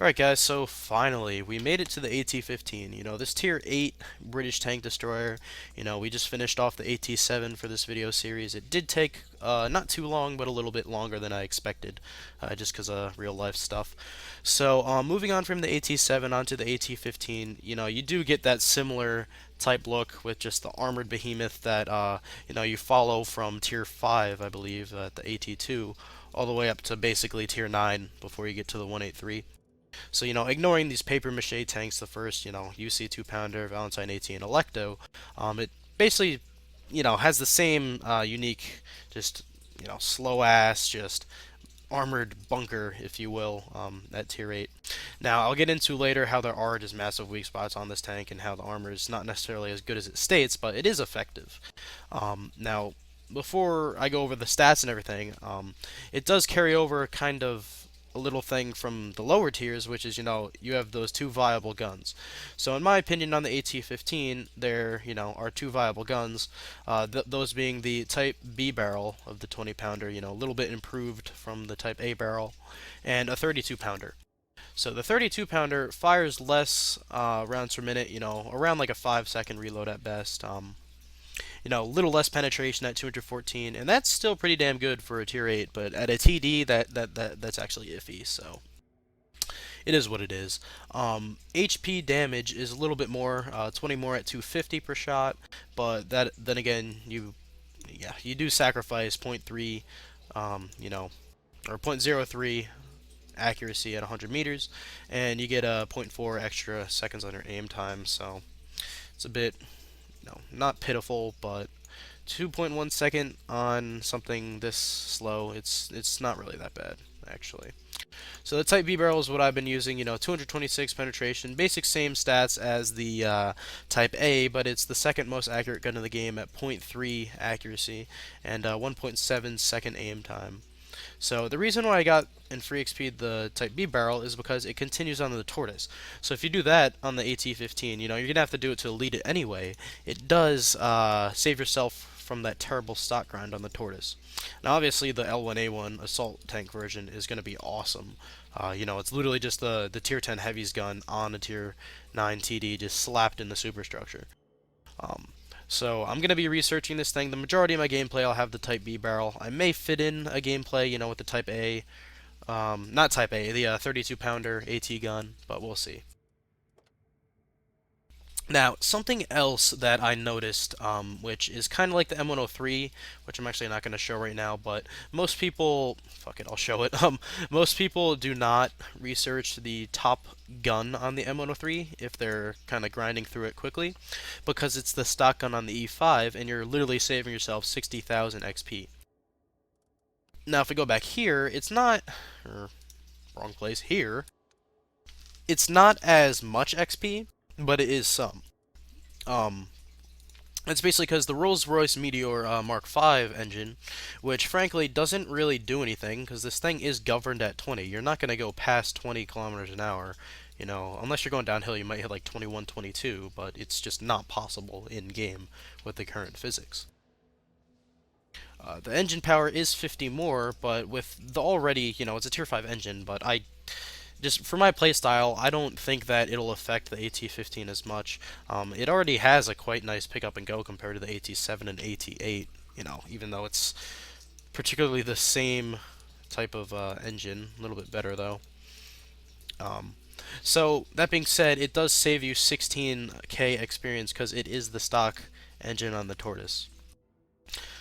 Alright guys, so finally, we made it to the AT-15. This Tier 8 British tank destroyer, we just finished off the AT-7 for this video series. It did take, not too long, but a little bit longer than I expected, just because of real life stuff. So, moving on from the AT-7 onto the AT-15, you do get that similar type look with just the armored behemoth that, you follow from Tier 5, I believe, at the AT-2, all the way up to basically Tier 9 before you get to the 183. So, ignoring these paper mache tanks, the first, UC 2-pounder, Valentine 18, Electo, it basically, has the same unique, just, slow ass, just armored bunker, if you will, at tier 8. Now, I'll get into later how there are just massive weak spots on this tank and how the armor is not necessarily as good as it states, but it is effective. Now, before I go over the stats and everything, it does carry over kind of a little thing from the lower tiers, which is, you have those two viable guns. So in my opinion, on the AT-15, there, are two viable guns, those being the Type B barrel of the 20-pounder, a little bit improved from the Type A barrel, and a 32-pounder. So the 32-pounder fires less rounds per minute, around like a 5-second reload at best. A little less penetration at 214, and that's still pretty damn good for a tier 8, but at a TD, that's actually iffy, so it is what it is. HP damage is a little bit more, 20 more at 250 per shot, but then again, you do sacrifice point 0.3, or 0.03 accuracy at 100 meters, and you get a point 0.4 extra seconds on your aim time, so it's a bit, not pitiful, but 2.1 second on something this slow, it's not really that bad, actually. So the Type B barrel is what I've been using, 226 penetration, basic same stats as the Type A, but it's the second most accurate gun in the game at 0.3 accuracy and 1.7 second aim time. So the reason why I got in free XP the Type B barrel is because it continues on the Tortoise. So if you do that on the AT-15, you're going to have to do it to elite it anyway. It does save yourself from that terrible stock grind on the Tortoise. Now obviously the L1A1 assault tank version is going to be awesome. It's literally just the tier 10 heavies gun on a tier 9 TD just slapped in the superstructure. So I'm going to be researching this thing. The majority of my gameplay, I'll have the Type B barrel. I may fit in a gameplay, with the Type A, not Type A, the 32-pounder AT gun, but we'll see. Now, something else that I noticed, which is kind of like the M103, which I'm actually not going to show right now, but most people, fuck it, I'll show it. Most people do not research the top gun on the M103 if they're kind of grinding through it quickly, because it's the stock gun on the E5, and you're literally saving yourself 60,000 XP. Now, if we go back here, it's not, wrong place, here, it's not as much XP, but it is some. It's basically because the Rolls-Royce Meteor Mark V engine, which frankly doesn't really do anything, because this thing is governed at 20. You're not going to go past 20 kilometers an hour, unless you're going downhill, you might hit like 21, 22, but it's just not possible in-game with the current physics. The engine power is 50 more, but with the already, it's a tier 5 engine, but just for my playstyle, I don't think that it'll affect the AT-15 as much. It already has a quite nice pick-up and go compared to the AT-7 and AT-8, even though it's particularly the same type of engine, a little bit better though. So, that being said, it does save you 16k experience because it is the stock engine on the Tortoise.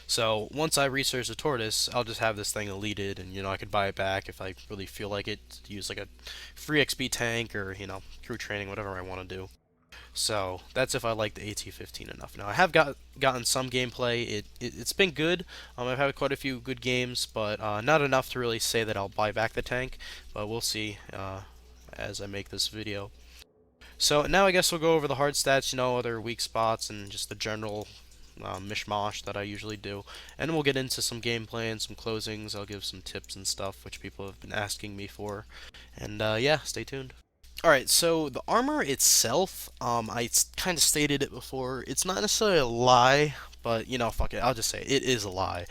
So once I research the Tortoise, I'll just have this thing deleted, and I could buy it back if I really feel like it, to use like a free XP tank or crew training, whatever I want to do. So that's if I like the AT-15 enough. Now I have gotten some gameplay. It's been good. I've had quite a few good games, but not enough to really say that I'll buy back the tank. But we'll see as I make this video. So now I guess we'll go over the hard stats, other weak spots, and just the general mishmash that I usually do, and we'll get into some gameplay and some closings. I'll give some tips and stuff which people have been asking me for, and yeah, stay tuned. Alright, so the armor itself, I kind of stated it before, it's not necessarily a lie, but, fuck it, I'll just say it is a lie.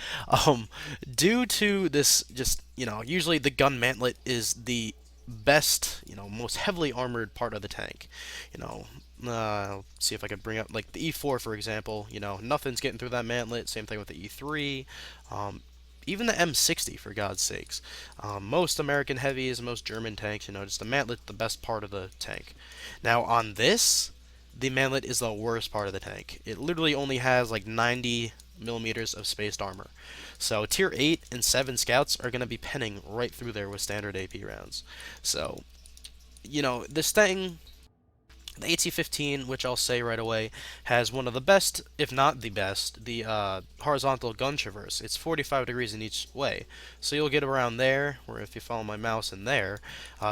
Due to this, just, usually the gun mantlet is the best, most heavily armored part of the tank. You know, see if I could bring up like the E4 for example. Nothing's getting through that mantlet. Same thing with the E3. Um, even the M60, for God's sakes. Most American heavies, most German tanks, just the mantlet, the best part of the tank. Now on this, the mantlet is the worst part of the tank. It literally only has like 90 millimeters of spaced armor. So tier 8 and 7 scouts are going to be penning right through there with standard AP rounds. So, this thing, the AT-15, which I'll say right away, has one of the best, if not the best, the horizontal gun traverse. It's 45 degrees in each way. So you'll get around there, or if you follow my mouse in there.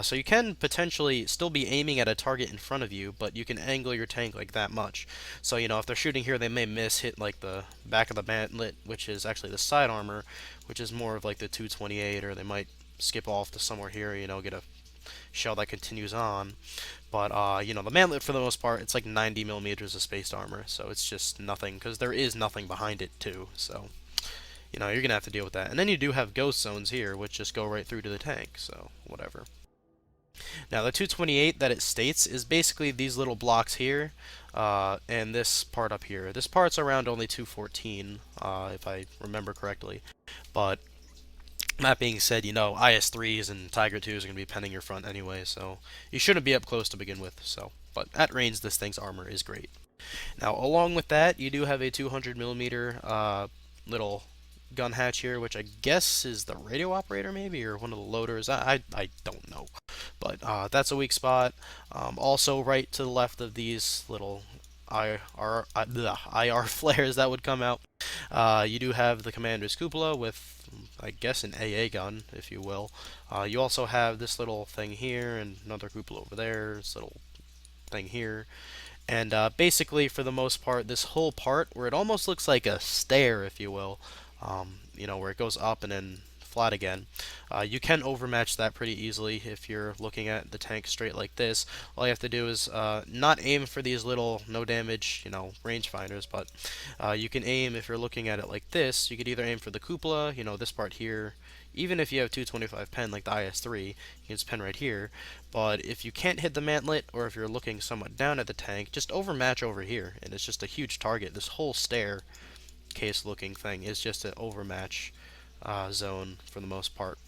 So you can potentially still be aiming at a target in front of you, but you can angle your tank like that much. So, if they're shooting here, they may miss, hit like the back of the mantlet, which is actually the side armor, which is more of like the 228, or they might skip off to somewhere here, get a shell that continues on. But, the mantlet, for the most part, it's like 90 millimeters of spaced armor, so it's just nothing, because there is nothing behind it, too, so, you're going to have to deal with that. And then you do have ghost zones here, which just go right through to the tank, so, whatever. Now, the 228 that it states is basically these little blocks here, and this part up here. This part's around only 214, if I remember correctly, but that being said, IS-3s and Tiger 2s are going to be penning your front anyway, so you shouldn't be up close to begin with, so. But at range, this thing's armor is great. Now, along with that, you do have a 200 millimeter little gun hatch here, which I guess is the radio operator maybe, or one of the loaders. I don't know. But that's a weak spot. Also, right to the left of these little IR flares that would come out, you do have the commander's cupola with, I guess, an AA gun, if you will. You also have this little thing here and another cupola over there, this little thing here. And basically, for the most part, this whole part, where it almost looks like a stair, if you will, where it goes up and then flat again, you can overmatch that pretty easily if you're looking at the tank straight like this. All you have to do is not aim for these little no damage, rangefinders, but you can aim, if you're looking at it like this, you could either aim for the cupola, this part here. Even if you have 225 pen like the IS-3, you can just pen right here. But if you can't hit the mantlet, or if you're looking somewhat down at the tank, just overmatch over here, and it's just a huge target. This whole stair case looking thing is just an overmatch zone for the most part.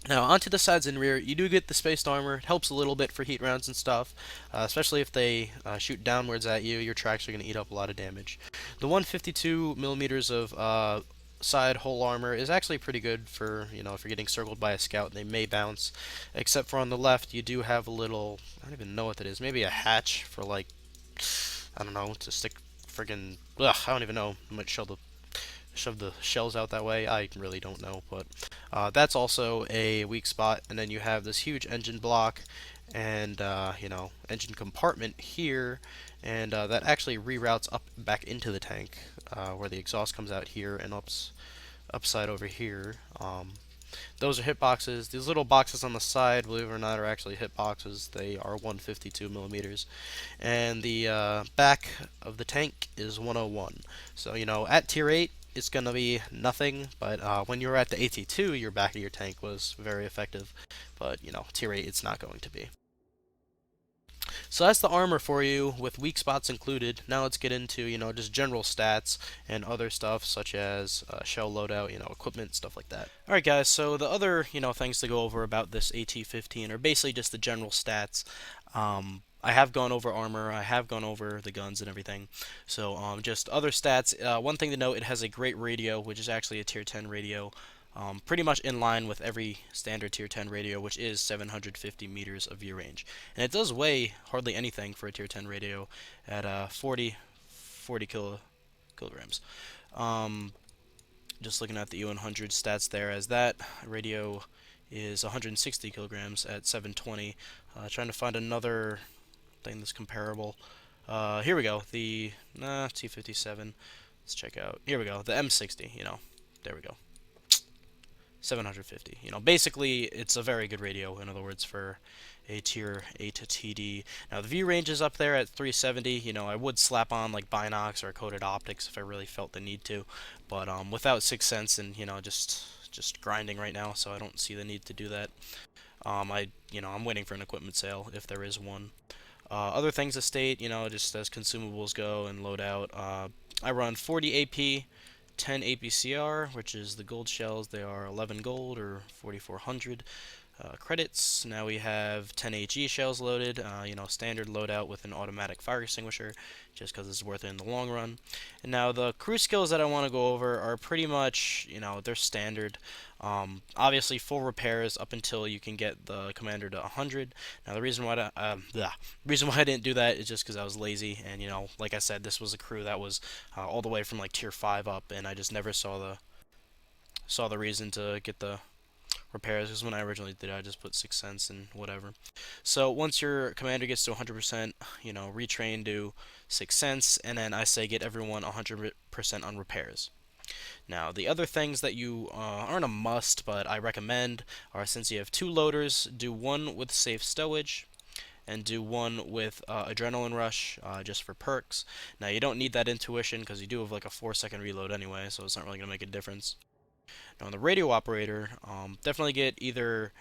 Now, onto the sides and rear, you do get the spaced armor. It helps a little bit for heat rounds and stuff, especially if they shoot downwards at you. Your tracks are going to eat up a lot of damage. The 152 millimeters of side hull armor is actually pretty good for, if you're getting circled by a scout, they may bounce. Except for on the left, you do have a little, I don't even know what that is, maybe a hatch for, like, I don't know, to stick friggin', I don't even know, I might shove the shells out that way. I really don't know, but that's also a weak spot. And then you have this huge engine block and engine compartment here, and that actually reroutes up back into the tank, where the exhaust comes out here and upside over here. Those are hit boxes. These little boxes on the side, believe it or not, are actually hit boxes. They are 152 millimeters. And the back of the tank is 101. So, at tier 8, it's going to be nothing, but when you're at the AT2, your back of your tank was very effective. But, tier 8, it's not going to be. So that's the armor for you, with weak spots included. Now let's get into, just general stats and other stuff, such as shell loadout, equipment, stuff like that. Alright guys, so the other, things to go over about this AT-15 are basically just the general stats. I have gone over armor, I have gone over the guns and everything. So, just other stats. One thing to note, it has a great radio, which is actually a tier 10 radio. Pretty much in line with every standard tier 10 radio, which is 750 meters of view range. And it does weigh hardly anything for a tier 10 radio at 40 kilograms. Just looking at the U100 stats there, as that radio is 160 kilograms at 720. Trying to find another thing that's comparable. Here we go, the T57. Let's check out. Here we go, the M60, there we go. 750. Basically, it's a very good radio, in other words, for a tier 8 TD. Now, the view range is up there at 370. I would slap on, like, binocs or coated optics if I really felt the need to, but without 6th Sense and, just grinding right now, so I don't see the need to do that. I'm waiting for an equipment sale if there is one. Other things to state, just as consumables go and loadout, I run 40 AP, 10 APCR, which is the gold shells. They are 11 gold or 4,400 credits. Now we have 10 HE shells loaded, standard loadout with an automatic fire extinguisher, just because it's worth it in the long run. And now the crew skills that I want to go over are pretty much, they're standard. Obviously, full repairs up until you can get the commander to 100. Now the reason why I didn't do that is just because I was lazy, and like I said, this was a crew that was all the way from like tier 5 up, and I just never saw the reason to get the repairs, because when I originally did it, I just put 6 cents and whatever. So once your commander gets to 100%, retrain to 6 cents, and then I say get everyone 100% on repairs. Now, the other things that you aren't a must, but I recommend are, since you have 2 loaders, do one with safe stowage, and do one with adrenaline rush, just for perks. Now, you don't need that intuition because you do have like a 4-second reload anyway, so it's not really going to make a difference. Now, on the radio operator, definitely get either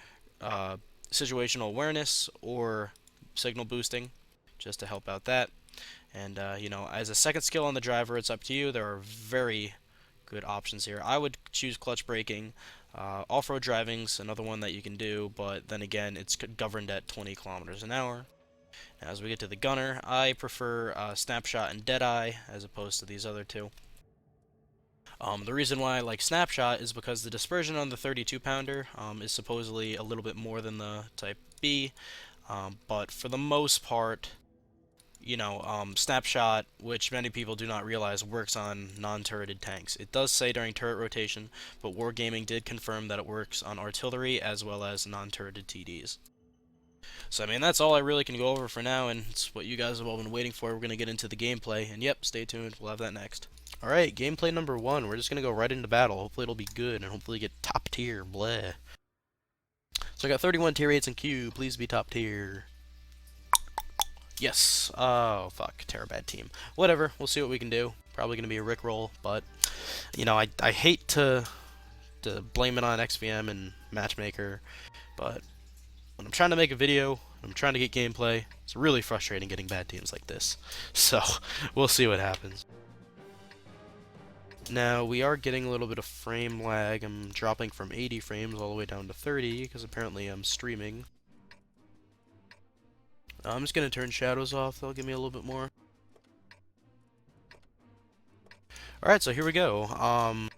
situational awareness or signal boosting, just to help out that. And, as a second skill on the driver, it's up to you. There are very good options here. I would choose clutch braking. Off-road driving's another one that you can do, but then again, it's governed at 20 kilometers an hour. Now, as we get to the gunner, I prefer Snapshot and Deadeye as opposed to these other two. The reason why I like Snapshot is because the dispersion on the 32 pounder is supposedly a little bit more than the Type B, but for the most part, Snapshot, which many people do not realize, works on non-turreted tanks. It does say during turret rotation, but Wargaming did confirm that it works on artillery as well as non-turreted TDs. So, that's all I really can go over for now, and it's what you guys have all been waiting for. We're going to get into the gameplay, and yep, stay tuned. We'll have that next. Alright, gameplay number 1. We're just going to go right into battle. Hopefully it'll be good, and hopefully get top tier. Bleh. So I got 31 tier 8s in queue. Please be top tier. Yes. Oh, fuck. Terabad team. Whatever. We'll see what we can do. Probably going to be a rickroll, but, I hate to blame it on XVM and Matchmaker, but when I'm trying to make a video, I'm trying to get gameplay, it's really frustrating getting bad teams like this. So, we'll see what happens. Now, we are getting a little bit of frame lag. I'm dropping from 80 frames all the way down to 30, because apparently I'm streaming. I'm just going to turn shadows off, that'll give me a little bit more. Alright, so here we go.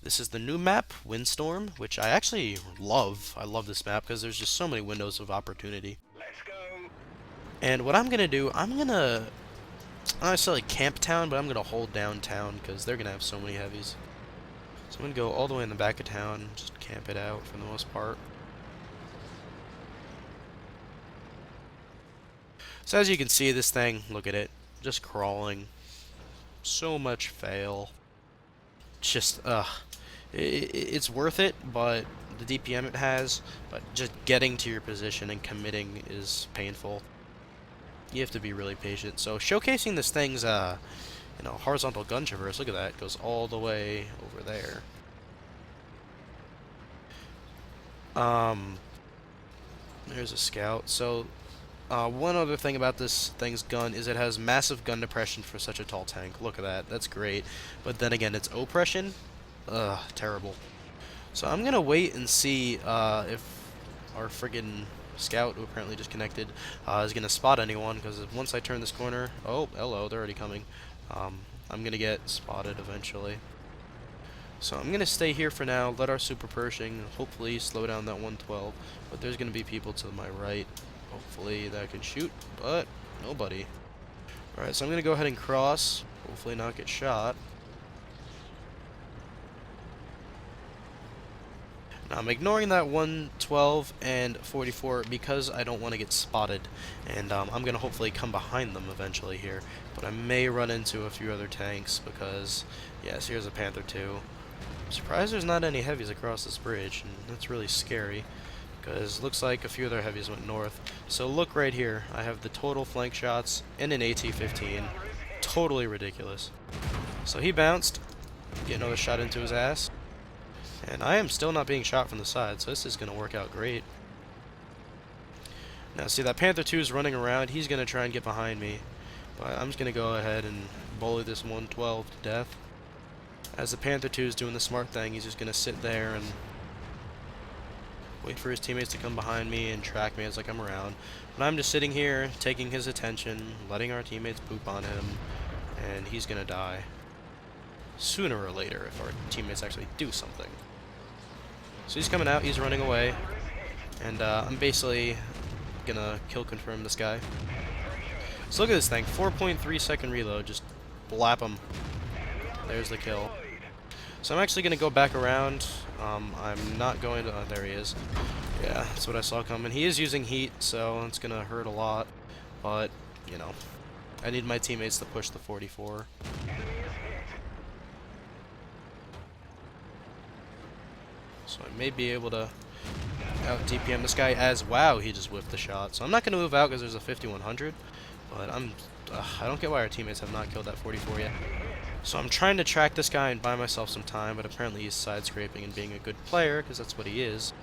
This is the new map, Windstorm, which I actually love. I love this map because there's just so many windows of opportunity. Let's go. And what I'm going to do, I'm going to, not necessarily camp town, but I'm going to hold down town because they're going to have so many heavies. So I'm going to go all the way in the back of town and just camp it out for the most part. So as you can see, this thing, look at it, just crawling. So much fail. Just, it's worth it, but the DPM it has, but just getting to your position and committing is painful. You have to be really patient. So showcasing this thing's, horizontal gun traverse, look at that, it goes all the way over there. There's a scout. So, one other thing about this thing's gun is it has massive gun depression for such a tall tank. Look at that, that's great. But then again, its oppression, terrible. So I'm gonna wait and see if our friggin' scout, who apparently just connected, is gonna spot anyone, because once I turn this corner, oh, hello, they're already coming. I'm gonna get spotted eventually. So I'm gonna stay here for now, let our super Pershing hopefully slow down that 112, but there's gonna be people to my right, hopefully, that can shoot, but nobody. Alright, so I'm gonna go ahead and cross, hopefully not get shot. Now I'm ignoring that 112 and 44 because I don't want to get spotted, and I'm gonna hopefully come behind them eventually here, but I may run into a few other tanks because, yes, here's a Panther 2. I'm surprised there's not any heavies across this bridge, and that's really scary, because it looks like a few of their heavies went north. So look right here, I have the total flank shots and an AT-15. Totally ridiculous. So he bounced, get another shot into his ass. And I am still not being shot from the side, so this is going to work out great. Now, see, that Panther 2 is running around. He's going to try and get behind me. But I'm just going to go ahead and bully this 112 to death. As the Panther 2 is doing the smart thing, he's just going to sit there and wait for his teammates to come behind me and track me as I come around. But I'm just sitting here, taking his attention, letting our teammates poop on him, and he's going to die. Sooner or later, if our teammates actually do something. So he's coming out, he's running away, and I'm basically gonna kill confirm this guy. So look at this thing, 4.3 second reload, just blap him. There's the kill. So I'm actually gonna go back around. I'm not going to, there he is. Yeah, that's what I saw coming. He is using heat, so it's gonna hurt a lot, but, you know, I need my teammates to push the 44. So I may be able to out DPM this guy as, wow, he just whiffed the shot. So I'm not going to move out because there's a 5100, but I don't get why our teammates have not killed that 44 yet. So I'm trying to track this guy and buy myself some time, but apparently he's side scraping and being a good player because that's what he is.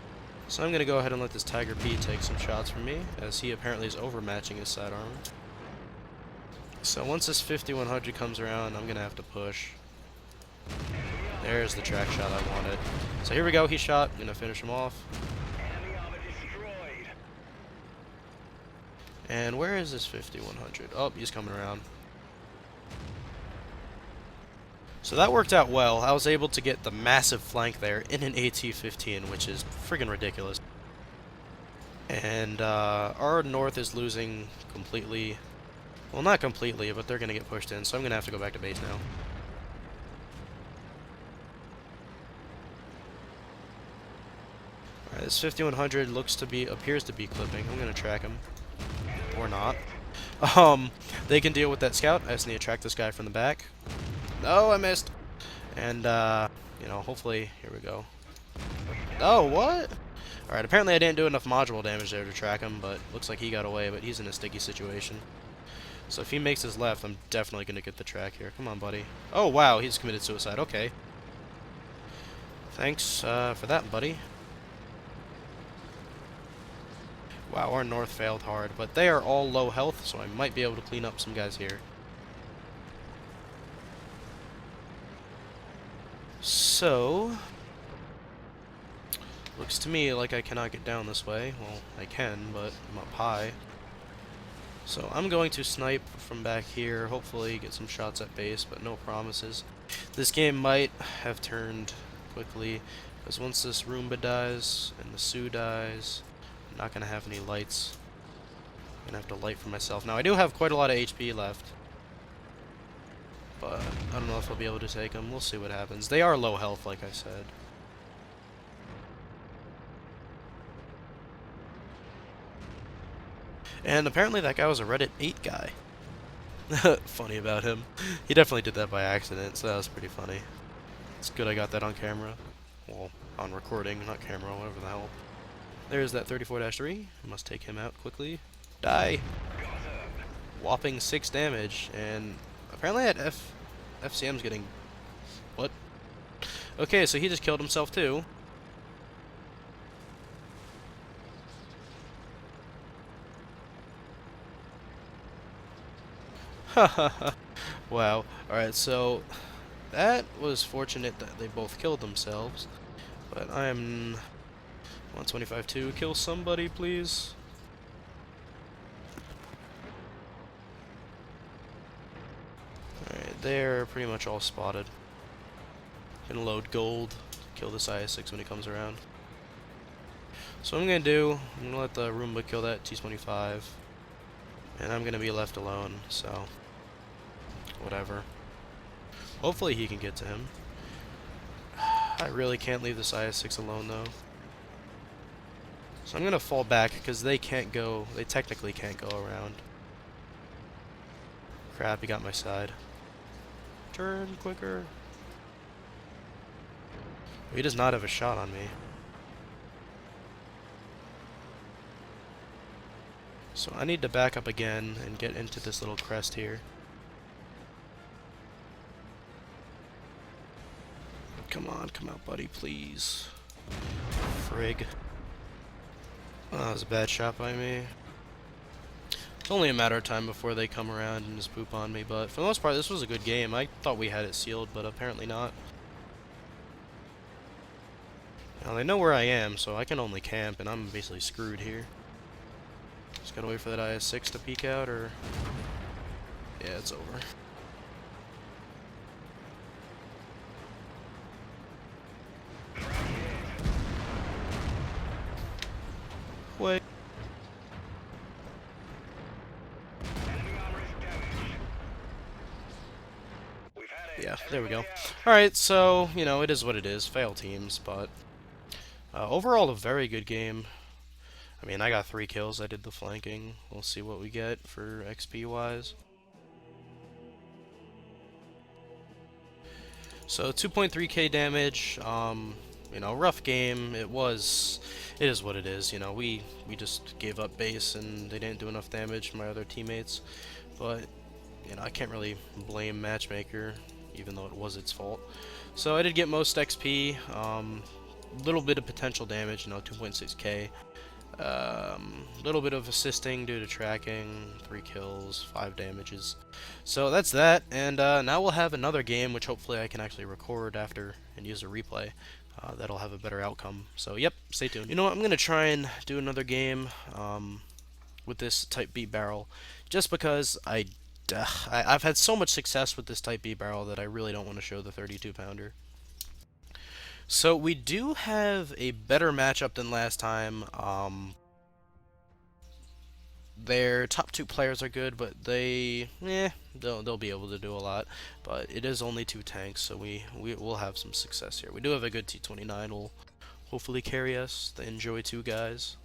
So I'm going to go ahead and let this Tiger P take some shots from me, as he apparently is overmatching his side armor. So once this 5100 comes around, I'm going to have to push. There's the track shot I wanted. So here we go, he shot. I'm going to finish him off. And where is this 5100? Oh, he's coming around. So that worked out well. I was able to get the massive flank there in an AT-15, which is friggin' ridiculous. And our north is losing completely. Well, not completely, but they're going to get pushed in, so I'm going to have to go back to base now. Alright, this 5100 appears to be clipping. I'm going to track him. Or not. They can deal with that scout. I just need to track this guy from the back. No, I missed. And, you know, hopefully, here we go. Oh, what? Alright, apparently I didn't do enough module damage there to track him, but looks like he got away, but he's in a sticky situation. So if he makes his left, I'm definitely going to get the track here. Come on, buddy. Oh, wow, he's committed suicide. Okay. Thanks for that, buddy. Wow, our north failed hard, but they are all low health, so I might be able to clean up some guys here. So, looks to me like I cannot get down this way. Well, I can, but I'm up high. So I'm going to snipe from back here, hopefully get some shots at base, but no promises. This game might have turned quickly, because once this Roomba dies, and the Sioux dies, I'm not going to have any lights. I'm going to have to light for myself. Now, I do have quite a lot of HP left, but I don't know if I'll be able to take them. We'll see what happens. They are low health, like I said. And apparently that guy was a Reddit 8 guy. Funny about him. He definitely did that by accident, so that was pretty funny. It's good I got that on camera. Well, on recording, not camera, whatever the hell. There's that 34-3. I must take him out quickly. Die! Whopping 6 damage, and apparently that FCM's getting... What? Okay, so he just killed himself too. Hahaha. Wow. Alright, so that was fortunate that they both killed themselves. But I'm 125-2. Kill somebody, please. Alright, they're pretty much all spotted. Gonna load gold. Kill this IS-6 when he comes around. So what I'm gonna do, I'm gonna let the Roomba kill that T-25. And I'm gonna be left alone, so whatever. Hopefully he can get to him. I really can't leave this IS-6 alone though. So I'm gonna fall back because they technically can't go around. Crap, he got my side. Turn quicker. He does not have a shot on me. So I need to back up again and get into this little crest here. Come on, come out, buddy, please. Frig. Oh, that was a bad shot by me. It's only a matter of time before they come around and just poop on me, but for the most part, this was a good game. I thought we had it sealed, but apparently not. Now, they know where I am, so I can only camp, and I'm basically screwed here. Just gotta wait for that IS-6 to peek out, or... Yeah, it's over. Wait. Yeah, there we go. Alright, so, you know, it is what it is. Fail teams, but... overall, a very good game. I mean, I got 3 kills. I did the flanking. We'll see what we get for XP-wise. So, 2.3k damage. You know, rough game. It is what it is. You know, we just gave up base and they didn't do enough damage to my other teammates. But, you know, I can't really blame Matchmaker, even though it was its fault. So I did get most XP, little bit of potential damage, you know, 2.6k. Little bit of assisting due to tracking, 3 kills, 5 damages. So that's that, and now we'll have another game, which hopefully I can actually record after and use a replay. That'll have a better outcome. So yep, stay tuned. You know what, I'm gonna try and do another game with this Type B barrel, just because I've had so much success with this Type B barrel that I really don't want to show the 32-pounder. So we do have a better matchup than last time. Their top 2 players are good, but they'll be able to do a lot. But it is only 2 tanks, so we'll have some success here. We do have a good T-29, will hopefully carry us. The Enjoy 2 guys.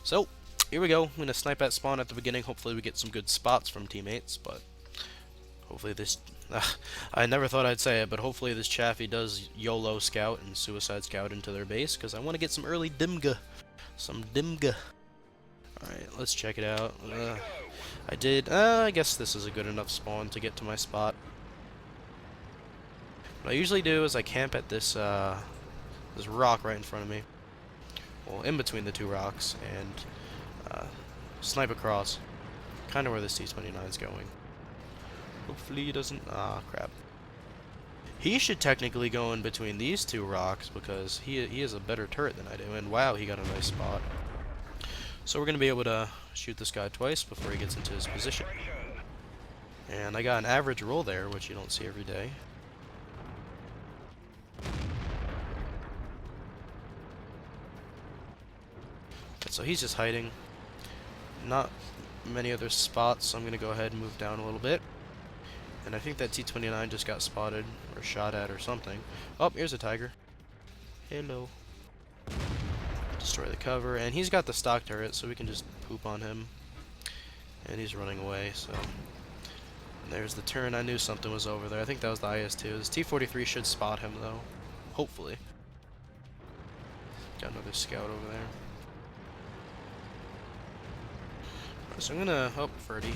So here we go. I'm gonna snipe at spawn at the beginning. Hopefully we get some good spots from teammates, but hopefully this... I never thought I'd say it, but hopefully this Chaffee does YOLO scout and suicide scout into their base, because I want to get some early Dimga. Some Dimga. Alright, let's check it out. I did... I guess this is a good enough spawn to get to my spot. What I usually do is I camp at this, this rock right in front of me. Well, in between the 2 rocks, and snipe across. Kind of where this T-29 is going. Hopefully he doesn't... Ah, crap. He should technically go in between these 2 rocks, because he is a better turret than I do. And wow, he got a nice spot. So we're going to be able to shoot this guy twice before he gets into his position. And I got an average roll there, which you don't see every day. And so he's just hiding. Not many other spots, so I'm going to go ahead and move down a little bit. And I think that T-29 just got spotted, or shot at, or something. Oh, here's a tiger. Hello. Destroy the cover, and he's got the stock turret, so we can just poop on him. And he's running away, so... And there's the turn. I knew something was over there. I think that was the IS-2. This T-43 should spot him, though. Hopefully. Got another scout over there. Right, so I'm gonna... Oh, Ferdy.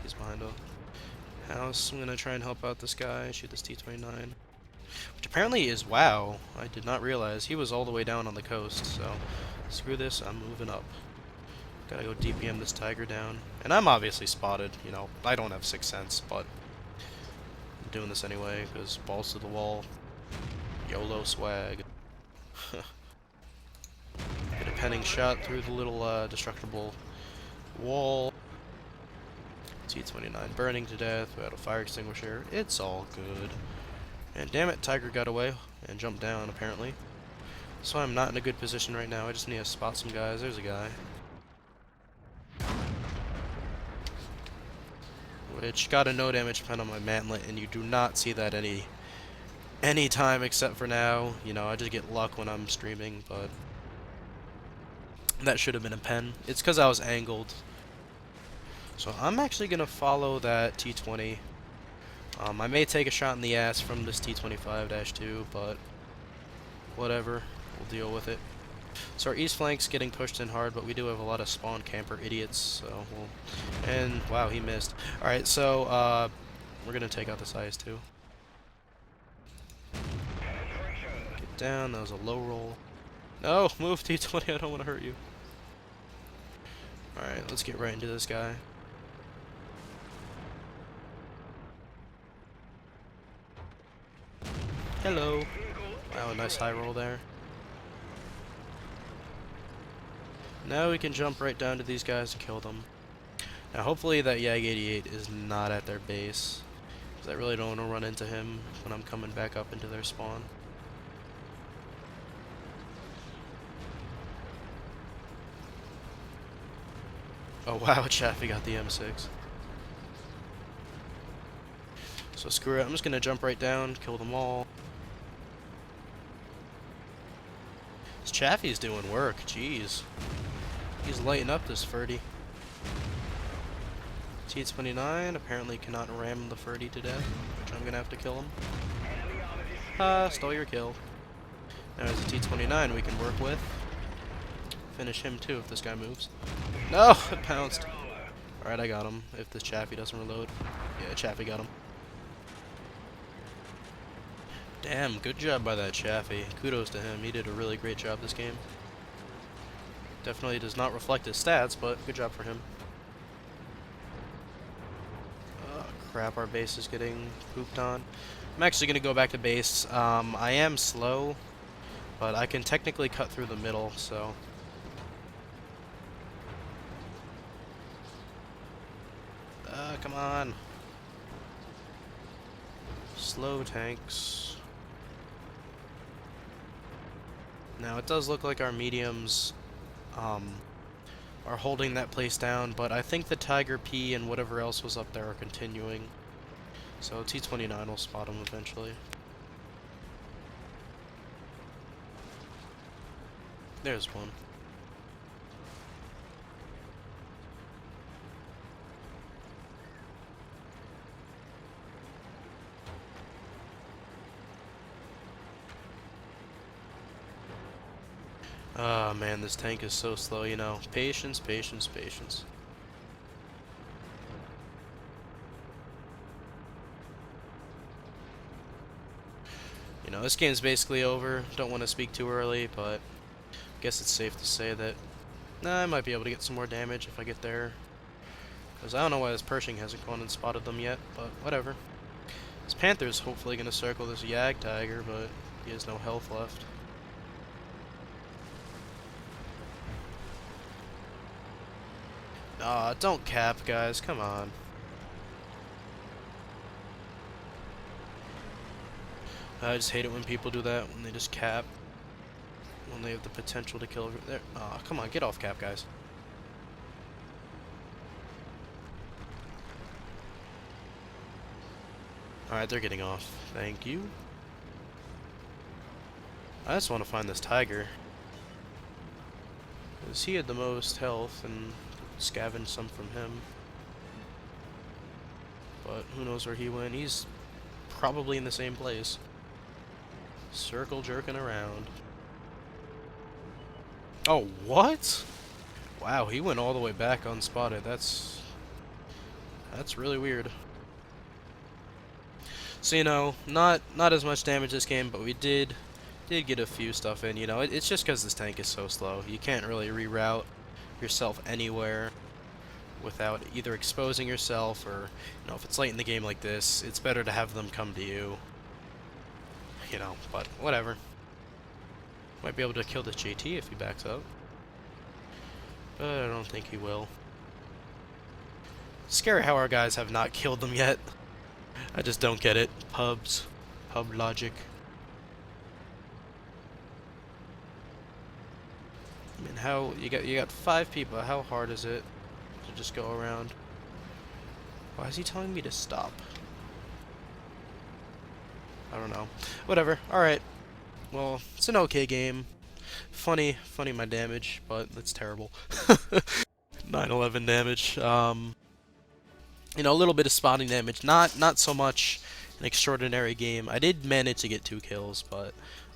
He's behind a house. I'm gonna try and help out this guy, shoot this T-29. Which apparently is... Wow, I did not realize he was all the way down on the coast, so... Screw this, I'm moving up. Gotta go DPM this tiger down. And I'm obviously spotted, you know, I don't have 6th sense, but... I'm doing this anyway, because balls to the wall. YOLO swag. Get a penning shot through the little, destructible wall. T-29 burning to death without a fire extinguisher. It's all good. And damn it, tiger got away and jumped down, apparently. So I'm not in a good position right now. I just need to spot some guys. There's a guy. Which got a no damage pen on my mantlet, and you do not see that any time except for now. You know, I just get luck when I'm streaming, but that should have been a pen. It's because I was angled. So I'm actually going to follow that T-20. I may take a shot in the ass from this T-25-2, but whatever. We'll deal with it. So our east flank's getting pushed in hard, but we do have a lot of spawn camper idiots, so we'll... And, wow, he missed. Alright, so, we're going to take out this IS-2. Down, that was a low roll. No, move T20, I don't want to hurt you. Alright, let's get right into this guy. Hello. Wow, a nice high roll there. Now we can jump right down to these guys and kill them. Now hopefully that Yag-88 is not at their base, because I really don't want to run into him when I'm coming back up into their spawn. Oh wow, Chaffee got the M6. So screw it, I'm just gonna jump right down, kill them all. This Chaffee's doing work, jeez. He's lighting up this Ferdy. T-29 apparently cannot ram the Ferdy to death, which I'm gonna have to kill him. Stole your kill. Now there's a T-29 we can work with. Finish him too if this guy moves. No! It pounced. Alright, I got him. If this Chaffee doesn't reload. Yeah, Chaffee got him. Damn, good job by that Chaffee. Kudos to him. He did a really great job this game. Definitely does not reflect his stats, but good job for him. Crap, our base is getting pooped on. I'm actually going to go back to base. I am slow, but I can technically cut through the middle, so... come on. Slow tanks. Now, it does look like our mediums are holding that place down, but I think the Tiger P and whatever else was up there are continuing. So T-29 will spot him eventually. There's one. Ah, man, this tank is so slow, you know. Patience, patience, patience. You know, this game's basically over. Don't want to speak too early, but I guess it's safe to say that I might be able to get some more damage if I get there. Because I don't know why this Pershing hasn't gone and spotted them yet, but whatever. This Panther's hopefully going to circle this Yag Tiger, but he has no health left. Aw, don't cap, guys. Come on. I just hate it when people do that, when they just cap. When they have the potential to kill... Aw, come on, get off cap, guys. Alright, they're getting off. Thank you. I just want to find this Tiger. Because he had the most health, and scavenge some from him. But who knows where he went. He's probably in the same place. Circle jerking around. Oh, what? Wow, he went all the way back unspotted. That's really weird. So, you know, not as much damage this game, but we did get a few stuff in. You know, it's just because this tank is so slow. You can't really reroute yourself anywhere without either exposing yourself or, you know, if it's late in the game like this, it's better to have them come to you. You know, but whatever. Might be able to kill this JT if he backs up. But I don't think he will. Scary how our guys have not killed them yet. I just don't get it. Pubs. Pub logic. I mean, how you got 5 people. How hard is it to just go around? Why is he telling me to stop? I don't know. Whatever. Alright. Well, it's an okay game. Funny my damage, but it's terrible. 911 damage. You know, a little bit of spotting damage. Not so much an extraordinary game. I did manage to get 2 kills, but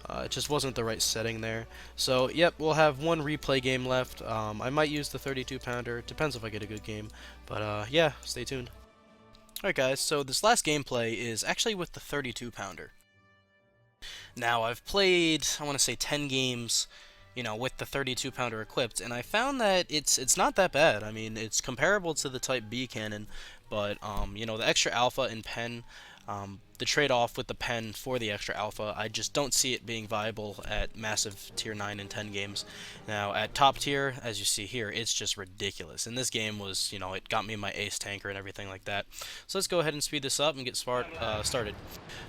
it just wasn't the right setting there. So, yep, we'll have 1 replay game left. I might use the 32 pounder. Depends if I get a good game. But, yeah, stay tuned. Alright guys, so this last gameplay is actually with the 32 pounder. Now, I've played, I want to say 10 games, with the 32 pounder equipped, and I found that it's not that bad. I mean, it's comparable to the Type B cannon, but the extra alpha in pen, the trade-off with the pen for the extra alpha, I just don't see it being viable at massive tier 9 and 10 games. Now, at top tier, as you see here, it's just ridiculous. And this game was, it got me my ace tanker and everything like that. So let's go ahead and speed this up and get started.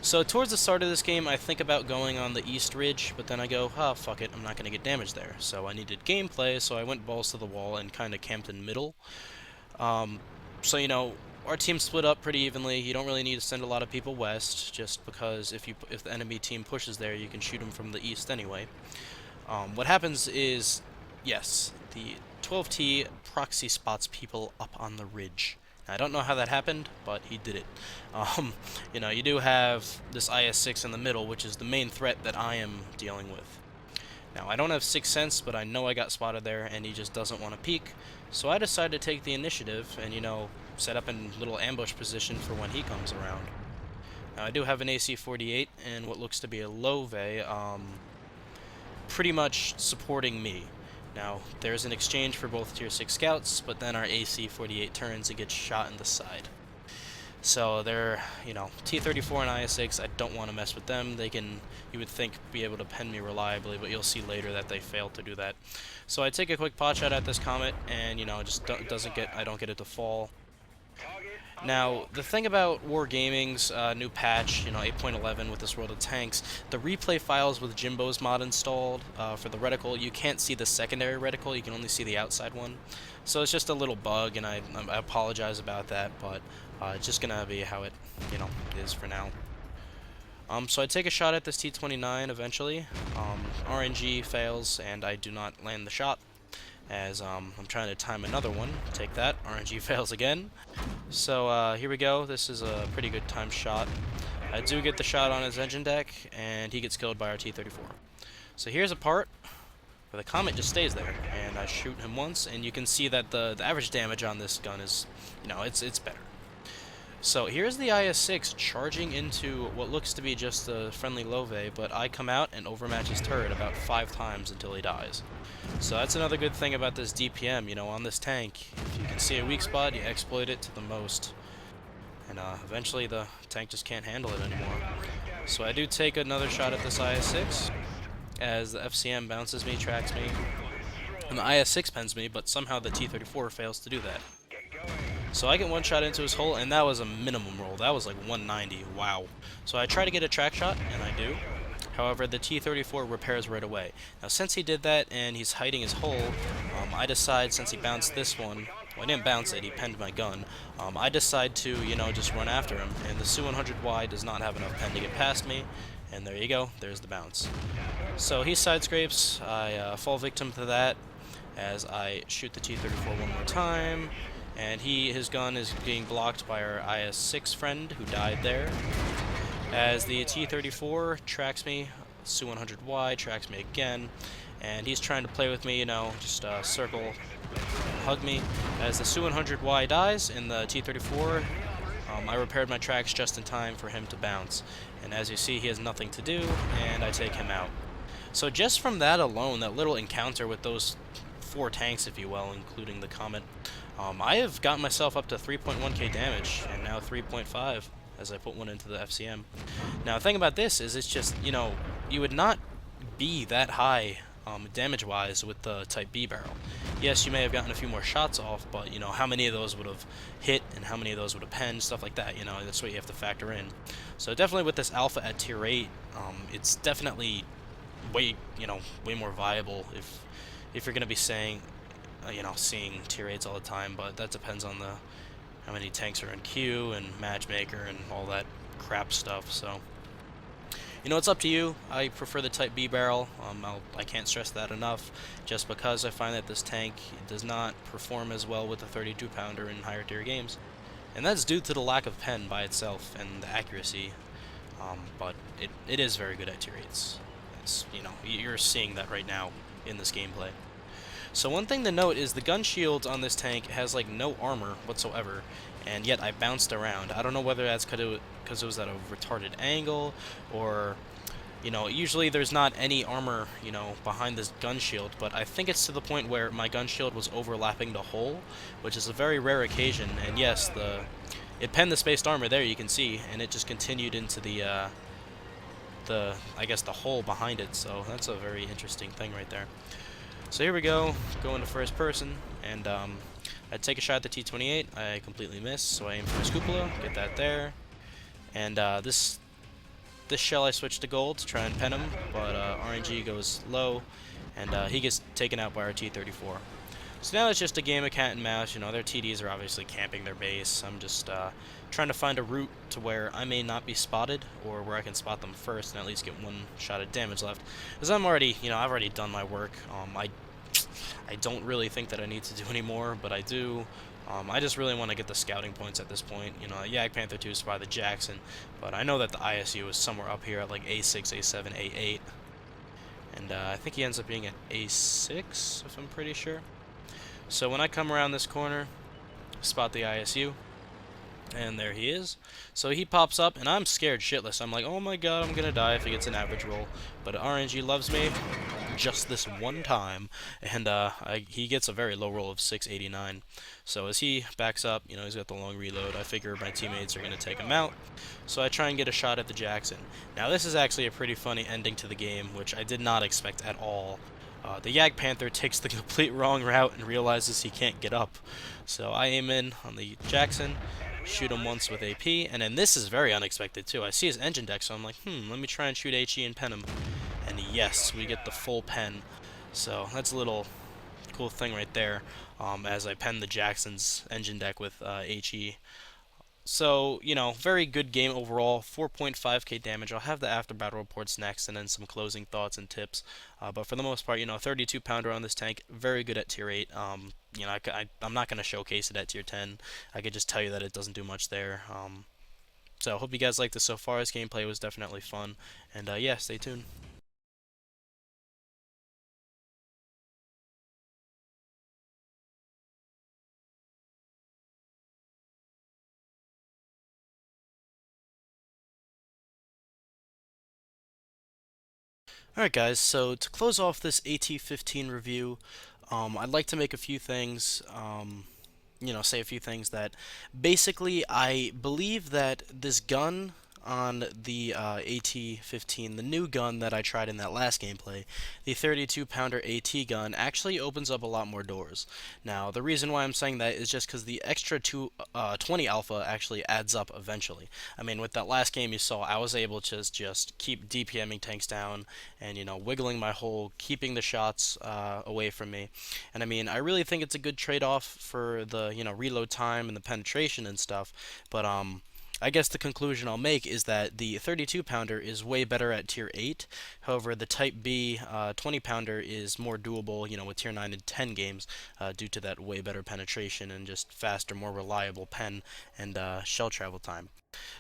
So towards the start of this game, I think about going on the east ridge, but then I go, oh, fuck it, I'm not going to get damaged there. So I needed gameplay, so I went balls to the wall and kind of camped in middle. Um, so, our team split up pretty evenly. You don't really need to send a lot of people west, just because if the enemy team pushes there, you can shoot them from the east anyway. What happens is, yes, the 12T proxy spots people up on the ridge. I don't know how that happened, but he did it. You do have this IS-6 in the middle, which is the main threat that I am dealing with. Now, I don't have 6th Sense, but I know I got spotted there, and he just doesn't want to peek. So I decided to take the initiative and, set up in little ambush position for when he comes around. Now, I do have an AC-48 and what looks to be a Love, pretty much supporting me. Now, there's an exchange for both Tier 6 scouts, but then our AC-48 turns and gets shot in the side. So they're, T-34 and IS-6, I don't want to mess with them. They can, you would think, be able to pen me reliably, but you'll see later that they fail to do that. So I take a quick pot shot at this Comet, and, I don't get it to fall. Now, the thing about Wargaming's new patch, 8.11 with this World of Tanks, the replay files with Jimbo's mod installed for the reticle, you can't see the secondary reticle, you can only see the outside one. So it's just a little bug, and I apologize about that, but it's just going to be how it, is for now. So I take a shot at this T-29 eventually. RNG fails, and I do not land the shot, as I'm trying to time another one. Take that. RNG fails again. So here we go. This is a pretty good timed shot. I do get the shot on his engine deck, and he gets killed by our T-34. So here's a part where the Comet just stays there, and I shoot him once, and you can see that the average damage on this gun is, it's better. So here's the IS-6 charging into what looks to be just a friendly Love, but I come out and overmatch his turret about 5 times until he dies. So that's another good thing about this DPM, on this tank. If you can see a weak spot, you exploit it to the most. And eventually the tank just can't handle it anymore. So I do take another shot at this IS-6, as the FCM bounces me, tracks me, and the IS-6 pens me, but somehow the T-34 fails to do that. So I get one shot into his hull, and that was a minimum roll. That was like 190. Wow. So I try to get a track shot, and I do. However, the T-34 repairs right away. Now, since he did that, and he's hiding his hull, I decide, since he bounced this one, well, I didn't bounce it, he penned my gun, I decide to, just run after him, and the Su-100Y does not have enough pen to get past me, and there you go, there's the bounce. So he side scrapes, I fall victim to that, as I shoot the T-34 one more time, and his gun is being blocked by our IS-6 friend, who died there. As the T-34 tracks me, Su-100Y tracks me again, and he's trying to play with me, just circle, hug me. As the Su-100Y dies in the T-34, I repaired my tracks just in time for him to bounce. And as you see, he has nothing to do, and I take him out. So just from that alone, that little encounter with those 4 tanks, if you will, including the Comet, I have gotten myself up to 3.1k damage, and now 3.5 as I put one into the FCM. Now, the thing about this is it's just, you would not be that high damage-wise with the Type B barrel. Yes, you may have gotten a few more shots off, but, how many of those would have hit and how many of those would have penned, stuff like that, that's what you have to factor in. So definitely with this alpha at tier 8, it's definitely way more viable if you're going to be saying, seeing tier 8s all the time, but that depends on how many tanks are in queue and matchmaker and all that crap stuff. So, it's up to you. I prefer the Type B barrel. I can't stress that enough, just because I find that this tank does not perform as well with the 32 pounder in higher tier games, and that's due to the lack of pen by itself and the accuracy. But it is very good at tier 8s. It's, you're seeing that right now in this gameplay. So one thing to note is the gun shield on this tank has like no armor whatsoever, and yet I bounced around. I don't know whether that's because it was at a retarded angle, or You know, usually there's not any armor, you know, behind this gun shield, but I think it's to the point where my gun shield was overlapping the hole, which is a very rare occasion. And yes, it penned the spaced armor there, you can see, and it just continued into the I guess the hole behind it. So that's a very interesting thing right there. So here we go into first person, and I take a shot at the T-28. I completely miss, so I aim for his cupola, get that there, and this shell I switched to gold to try and pen him, but RNG goes low, and he gets taken out by our T-34. So now it's just a game of cat and mouse. You know, their TDs are obviously camping their base. I'm just trying to find a route to where I may not be spotted, or where I can spot them first and at least get one shot of damage left. Because I'm already, you know, I've already done my work. I don't really think that I need to do any more, but I do. I just really want to get the scouting points at this point. You know, Yag Panther 2 is by the Jackson, but I know that the ISU is somewhere up here at like A6, A7, A8. And I think he ends up being at A6, if I'm pretty sure. So when I come around this corner, spot the ISU, and there he is. So he pops up, and I'm scared shitless. I'm like, oh my god, I'm gonna die if he gets an average roll. But RNG loves me just this one time, and he gets a very low roll of 689. So as he backs up, you know, he's got the long reload. I figure my teammates are going to take him out, so I try and get a shot at the Jackson. Now this is actually a pretty funny ending to the game, which I did not expect at all. The Yag Panther takes the complete wrong route and realizes he can't get up. So I aim in on the Jackson, shoot him once with AP, and then this is very unexpected too. I see his engine deck, so I'm like, let me try and shoot HE and pen him. And yes, we get the full pen. So that's a little cool thing right there, as I pen the Jackson's engine deck with HE. So, you know, very good game overall, 4.5k damage. I'll have the after battle reports next, and then some closing thoughts and tips. But for the most part, you know, 32 pounder on this tank, very good at tier 8. You know, I'm not going to showcase it at tier 10. I could just tell you that it doesn't do much there. So I hope you guys liked this so far. This gameplay was definitely fun. And yeah, stay tuned. Alright guys, so to close off this AT-15 review, I'd like to make a few things, you know, say a few things that basically I believe that this gun on the AT-15, the new gun that I tried in that last gameplay, the 32 pounder AT gun actually opens up a lot more doors. Now, the reason why I'm saying that is just because the extra 20 alpha actually adds up eventually. I mean, with that last game you saw, I was able to just keep DPMing tanks down and, you know, wiggling my hole, keeping the shots away from me. And I mean, I really think it's a good trade-off for the, you know, reload time and the penetration and stuff, but I guess the conclusion I'll make is that the 32 pounder is way better at tier 8. However, the Type B 20 pounder is more doable, you know, with tier 9 and 10 games due to that way better penetration and just faster, more reliable pen and shell travel time.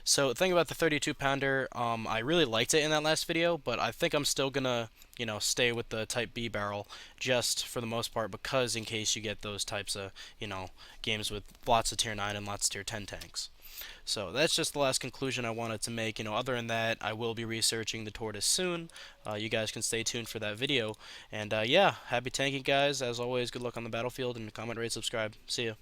So, the thing about the 32 pounder, I really liked it in that last video, but I think I'm still gonna, you know, stay with the Type B barrel just for the most part, because in case you get those types of, you know, games with lots of tier 9 and lots of tier 10 tanks. So that's just the last conclusion I wanted to make. You know, other than that, I will be researching the Tortoise soon. You guys can stay tuned for that video. And yeah, happy tanking, guys. As always, good luck on the battlefield, and comment, rate, subscribe. See ya.